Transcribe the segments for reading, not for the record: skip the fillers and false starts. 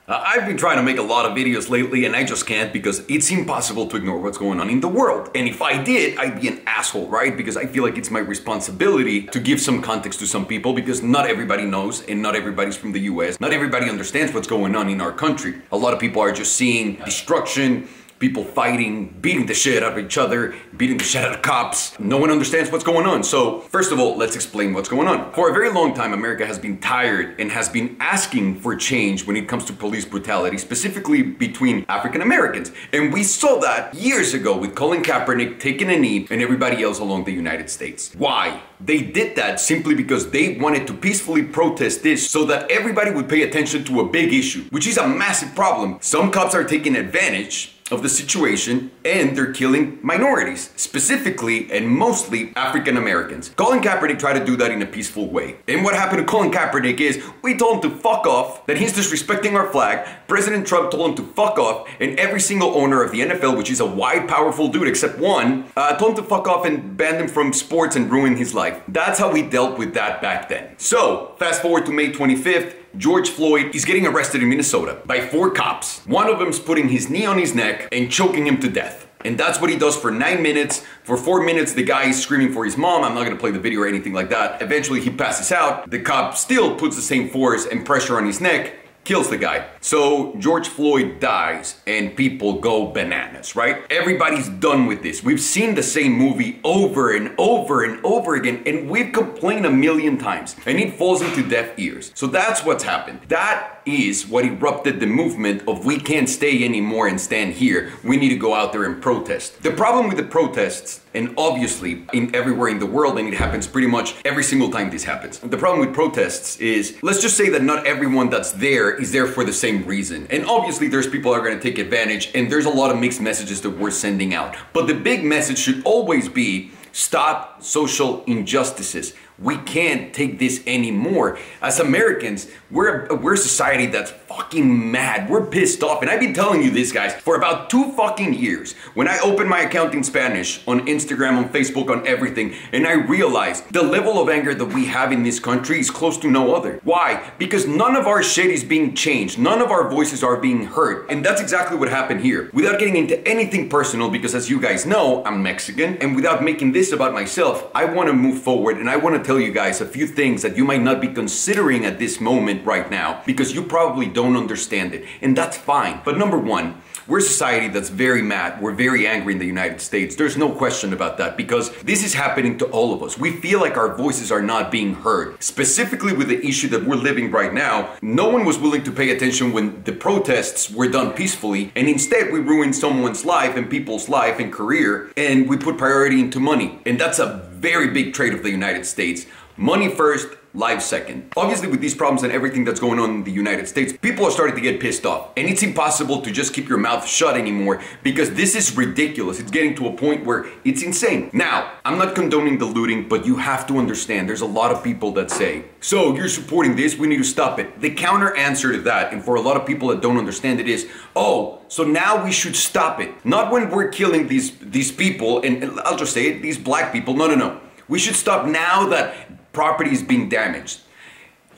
I've been trying to make a lot of videos lately and I just can't because it's impossible to ignore what's going on in the world. And if I did, I'd be an asshole, right? Because I feel like it's my responsibility to give some context to some people because not everybody knows and not everybody's from the US. Not everybody understands what's going on in our country. A lot of people are just seeing destruction, people fighting, beating the shit out of each other, beating the shit out of cops. No one understands what's going on. So first of all, let's explain what's going on. For a very long time, America has been tired and has been asking for change when it comes to police brutality, specifically between African Americans. And we saw that years ago with Colin Kaepernick taking a knee and everybody else along the United States. Why? They did that simply because they wanted to peacefully protest this so that everybody would pay attention to a big issue, which is a massive problem. Some cops are taking advantage of the situation and they're killing minorities, specifically and mostly African Americans. Colin Kaepernick tried to do that in a peaceful way. And what happened to Colin Kaepernick is we told him to fuck off, that he's disrespecting our flag. President Trump told him to fuck off, and every single owner of the NFL, which is a white, powerful dude except one, told him to fuck off and banned him from sports and ruined his life. That's how we dealt with that back then. So, fast forward to May 25th, George Floyd is getting arrested in Minnesota by 4 cops. One of them's putting his knee on his neck and choking him to death. And that's what he does for 9 minutes. For 4 minutes, the guy is screaming for his mom. I'm not gonna play the video or anything like that. Eventually, he passes out. The cop still puts the same force and pressure on his neck, kills the guy. So George Floyd dies and people go bananas, right? Everybody's done with this. We've seen the same movie over and over and over again, and we've complained a million times, and it falls into deaf ears. So that's what's happened. That is what erupted the movement of we can't stay anymore and stand here. We need to go out there and protest. The problem with the protests, and obviously in everywhere in the world, and it happens pretty much every single time this happens. The problem with protests is, let's just say that not everyone that's there is there for the same reason. And obviously there's people that are gonna take advantage, and there's a lot of mixed messages that we're sending out. But the big message should always be, stop social injustices. We can't take this anymore. As Americans, we're a society that's fucking mad. We're pissed off. And I've been telling you this, guys, for about 2 fucking years. When I opened my account in Spanish, on Instagram, on Facebook, on everything, and I realized the level of anger that we have in this country is close to no other. Why? Because none of our shit is being changed. None of our voices are being heard. And that's exactly what happened here. Without getting into anything personal, because as you guys know, I'm Mexican, and without making this about myself, I want to move forward and I want to tell you guys a few things that you might not be considering at this moment right now because you probably don't understand it, and that's fine. But number one, we're a society that's very mad. We're very angry in the United States. There's no question about that because this is happening to all of us. We feel like our voices are not being heard. Specifically with the issue that we're living right now, no one was willing to pay attention when the protests were done peacefully, and instead we ruined someone's life and people's life and career, and we put priority into money. And that's a very big trait of the United States. Money first, life second. Obviously with these problems and everything that's going on in the United States, people are starting to get pissed off. And it's impossible to just keep your mouth shut anymore because this is ridiculous. It's getting to a point where it's insane. Now, I'm not condoning the looting, but you have to understand there's a lot of people that say, so you're supporting this, we need to stop it. The counter answer to that, and for a lot of people that don't understand it, is, oh, so now we should stop it. Not when we're killing these people, and I'll just say it, these black people, no. We should stop now that property is being damaged.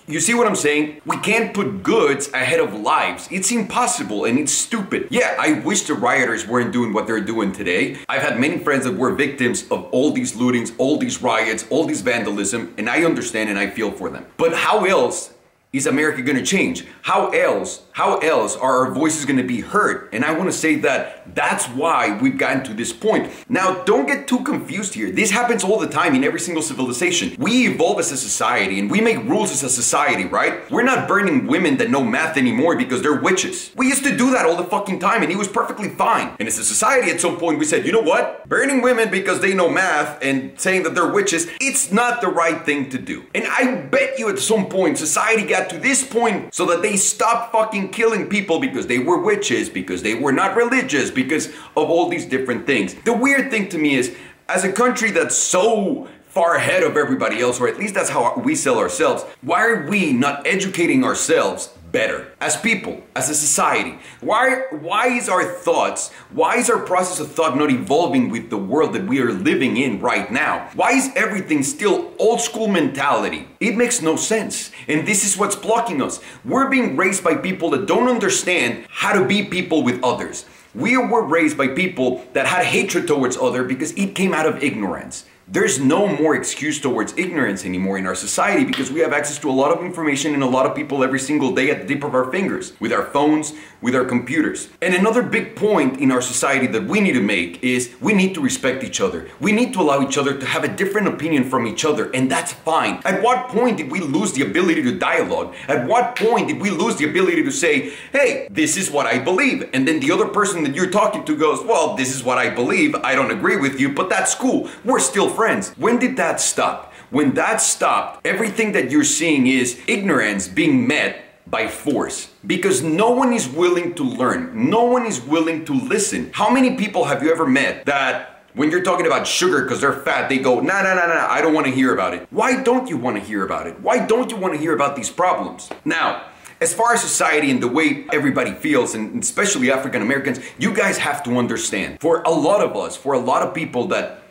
You see what I'm saying? We can't put goods ahead of lives. It's impossible and it's stupid. Yeah, I wish the rioters weren't doing what they're doing today. I've had many friends that were victims of all these lootings, all these riots, all this vandalism, and I understand and I feel for them. But how else is America gonna change? How else are our voices gonna be heard? And I wanna say that that's why we've gotten to this point. Now, don't get too confused here. This happens all the time in every single civilization. We evolve as a society and we make rules as a society, right? We're not burning women that know math anymore because they're witches. We used to do that all the fucking time and it was perfectly fine. And as a society at some point we said, you know what? Burning women because they know math and saying that they're witches, it's not the right thing to do. And I bet you at some point society got to this point so that they stopped fucking killing people because they were witches, because they were not religious, because of all these different things. The weird thing to me is, as a country that's so far ahead of everybody else, or at least that's how we sell ourselves, why are we not educating ourselves better as people, as a society? Why is our thoughts, why is our process of thought not evolving with the world that we are living in right now? Why is everything still old school mentality? It makes no sense. And this is what's blocking us. We're being raised by people that don't understand how to be people with others. We were raised by people that had hatred towards others because it came out of ignorance. There's no more excuse towards ignorance anymore in our society because we have access to a lot of information and a lot of people every single day at the tip of our fingers, with our phones, with our computers. And another big point in our society that we need to make is we need to respect each other. We need to allow each other to have a different opinion from each other, and that's fine. At what point did we lose the ability to dialogue? At what point did we lose the ability to say, hey, this is what I believe, and then the other person that you're talking to goes, well, this is what I believe, I don't agree with you, but that's cool, we're still friends. When did that stop? When that stopped, everything that you're seeing is ignorance being met by force, because no one is willing to learn. No one is willing to listen. How many people have you ever met that when you're talking about sugar because they're fat, they go, nah, I don't want to hear about it. Why don't you want to hear about it? Why don't you want to hear about these problems? Now, as far as society and the way everybody feels, and especially African Americans, you guys have to understand, for a lot of us, for a lot of people that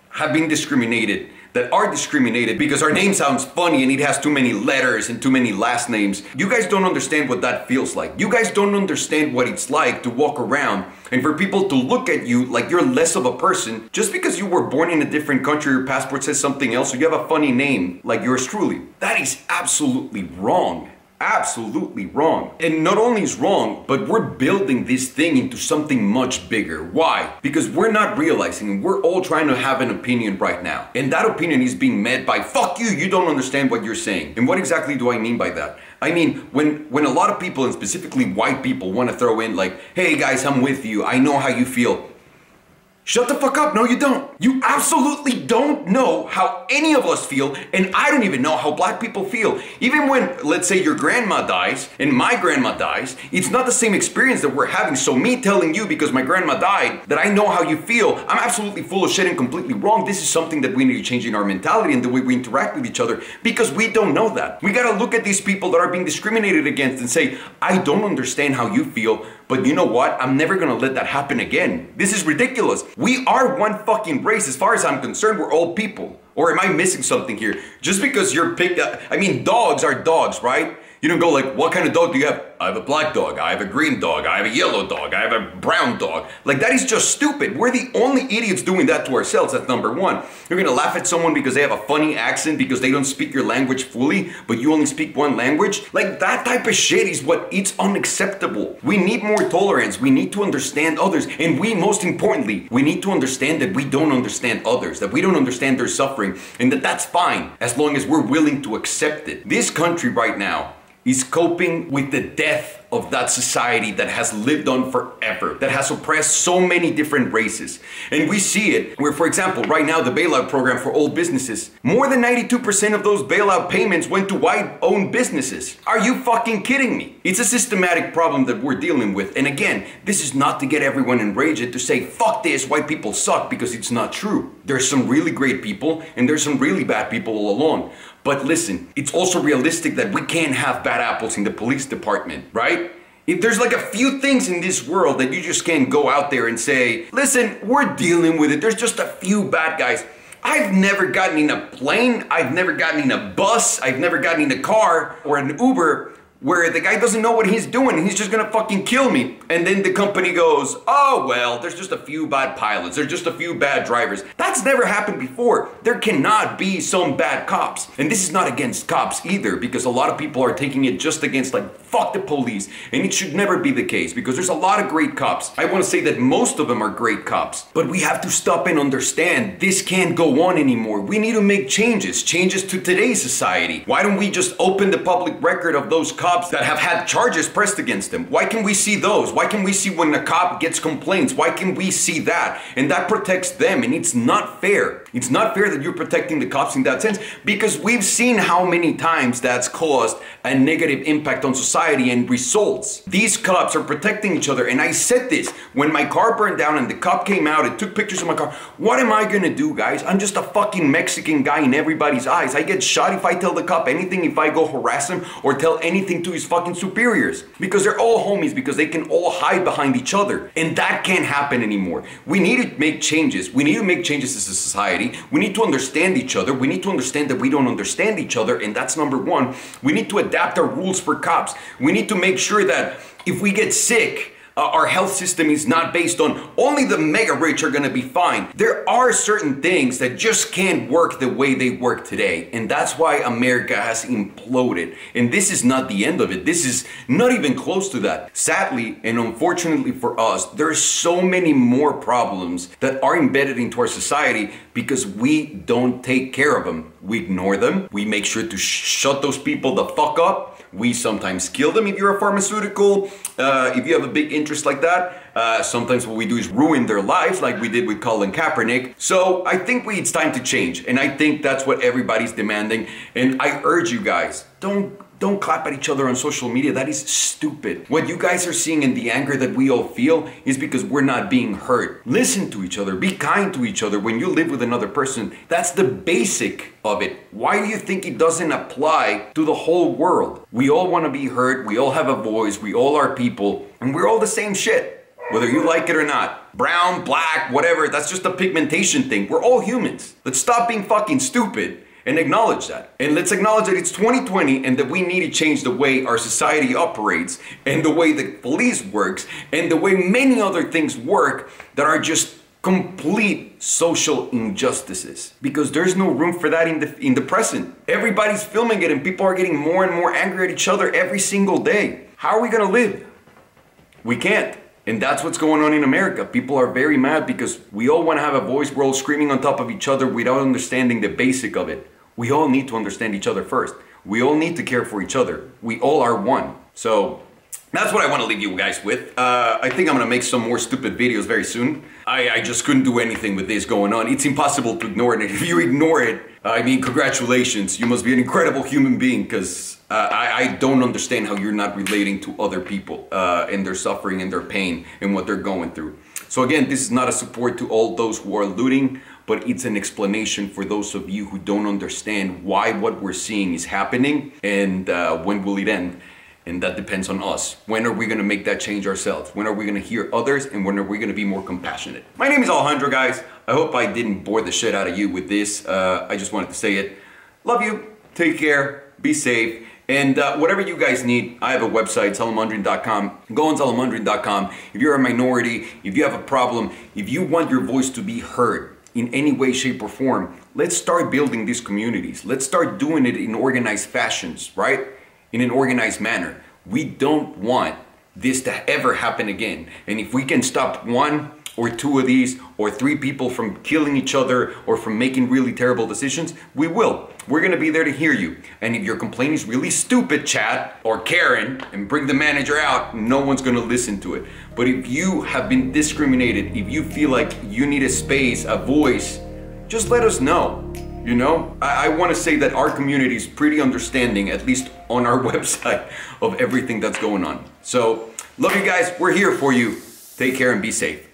have been discriminated, that are discriminated because our name sounds funny and it has too many letters and too many last names. You guys don't understand what that feels like. You guys don't understand what it's like to walk around and for people to look at you like you're less of a person just because you were born in a different country, your passport says something else, or you have a funny name like yours truly. That is absolutely wrong. Absolutely wrong. And not only is wrong, but we're building this thing into something much bigger. Why? Because we're not realizing, we're all trying to have an opinion right now. And that opinion is being met by, fuck you, you don't understand what you're saying. And what exactly do I mean by that? I mean, when a lot of people, and specifically white people, want to throw in like, hey guys, I'm with you, I know how you feel. Shut the fuck up, no you don't. You absolutely don't know how any of us feel, and I don't even know how black people feel. Even when, let's say your grandma dies, and my grandma dies, it's not the same experience that we're having. So me telling you because my grandma died, that I know how you feel, I'm absolutely full of shit and completely wrong. This is something that we need to change in our mentality and the way we interact with each other, because we don't know that. We gotta look at these people that are being discriminated against and say, I don't understand how you feel, but you know what? I'm never gonna let that happen again. This is ridiculous. We are one fucking race. As far as I'm concerned, we're all people. Or am I missing something here? Just because you're picked up, I mean, dogs are dogs, right? You don't go like, what kind of dog do you have? I have a black dog, I have a green dog, I have a yellow dog, I have a brown dog. Like, that is just stupid. We're the only idiots doing that to ourselves, that's number one. You're gonna laugh at someone because they have a funny accent, because they don't speak your language fully, but you only speak one language? Like, that type of shit is it's unacceptable. We need more tolerance, we need to understand others, and most importantly, we need to understand that we don't understand others, that we don't understand their suffering, and that's fine, as long as we're willing to accept it. This country right now is coping with the death of that society that has lived on forever, that has oppressed so many different races. And we see it where, for example, right now the bailout program for old businesses, more than 92% of those bailout payments went to white-owned businesses. Are you fucking kidding me? It's a systematic problem that we're dealing with. And again, this is not to get everyone enraged and to say, fuck this, white people suck, because it's not true. There's some really great people and there's some really bad people all along. But listen, it's also realistic that we can't have bad apples in the police department, right? If there's like a few things in this world that you just can't go out there and say, listen, we're dealing with it, there's just a few bad guys. I've never gotten in a plane, I've never gotten in a bus, I've never gotten in a car or an Uber where the guy doesn't know what he's doing and he's just gonna fucking kill me. And then the company goes, oh well, there's just a few bad pilots, there's just a few bad drivers. That's never happened before. There cannot be some bad cops. And this is not against cops either, because a lot of people are taking it just against like, fuck the police. And it should never be the case, because there's a lot of great cops. I wanna say that most of them are great cops. But we have to stop and understand this can't go on anymore. We need to make changes to today's society. Why don't we just open the public record of those cops that have had charges pressed against them? Why can we see those? Why can we see when a cop gets complaints? Why can we see that? And that protects them, and it's not fair. It's not fair that you're protecting the cops in that sense, because we've seen how many times that's caused a negative impact on society and results. These cops are protecting each other, and I said this when my car burned down and the cop came out and took pictures of my car. What am I gonna do, guys? I'm just a fucking Mexican guy in everybody's eyes. I get shot if I tell the cop anything, if I go harass him or tell anything into his fucking superiors. Because they're all homies, because they can all hide behind each other. And that can't happen anymore. We need to make changes. We need to make changes as a society. We need to understand each other. We need to understand that we don't understand each other, and that's number one. We need to adapt our rules for cops. We need to make sure that if we get sick, our health system is not based on only the mega rich are gonna be fine. There are certain things that just can't work the way they work today. And that's why America has imploded. And this is not the end of it. This is not even close to that. Sadly, and unfortunately for us, there are so many more problems that are embedded into our society because we don't take care of them. We ignore them. We make sure to shut those people the fuck up. We sometimes kill them if you're a pharmaceutical, if you have a big interest like that. Sometimes what we do is ruin their lives like we did with Colin Kaepernick. So I think it's time to change. And I think that's what everybody's demanding. And I urge you guys, don't clap at each other on social media. That is stupid. What you guys are seeing in the anger that we all feel is because we're not being heard. Listen to each other. Be kind to each other when you live with another person. That's the basic of it. Why do you think it doesn't apply to the whole world? We all want to be heard. We all have a voice. We all are people. And we're all the same shit, whether you like it or not. Brown, black, whatever. That's just a pigmentation thing. We're all humans. Let's stop being fucking stupid and acknowledge that. And let's acknowledge that it's 2020 and that we need to change the way our society operates and the way the police works and the way many other things work that are just complete social injustices. Because there's no room for that in the present. Everybody's filming it and people are getting more and more angry at each other every single day. How are we gonna live? We can't. And that's what's going on in America. People are very mad because we all want to have a voice. We're all screaming on top of each other without understanding the basic of it. We all need to understand each other first. We all need to care for each other. We all are one. So that's what I want to leave you guys with. I think I'm going to make some more stupid videos very soon. I just couldn't do anything with this going on. It's impossible to ignore it. And if you ignore it, I mean, congratulations. You must be an incredible human being because I don't understand how you're not relating to other people and their suffering and their pain and what they're going through. So again, this is not a support to all those who are looting, but it's an explanation for those of you who don't understand why what we're seeing is happening and when will it end. And that depends on us. When are we gonna make that change ourselves? When are we gonna hear others? And when are we gonna be more compassionate? My name is Alejandro, guys. I hope I didn't bore the shit out of you with this. I just wanted to say it. Love you, take care, be safe. And whatever you guys need, I have a website, salamandrian.com. Go on salamandrian.com. If you're a minority, if you have a problem, if you want your voice to be heard in any way, shape, or form, let's start building these communities. Let's start doing it in organized fashions, right? In an organized manner. We don't want this to ever happen again. And if we can stop one or two of these or three people from killing each other or from making really terrible decisions, we will. We're gonna be there to hear you. And if your complaint is really stupid, chat, or Karen, and bring the manager out, no one's gonna listen to it. But if you have been discriminated, if you feel like you need a space, a voice, just let us know. You know, I want to say that our community is pretty understanding, at least on our website, of everything that's going on. So, love you guys. We're here for you. Take care and be safe.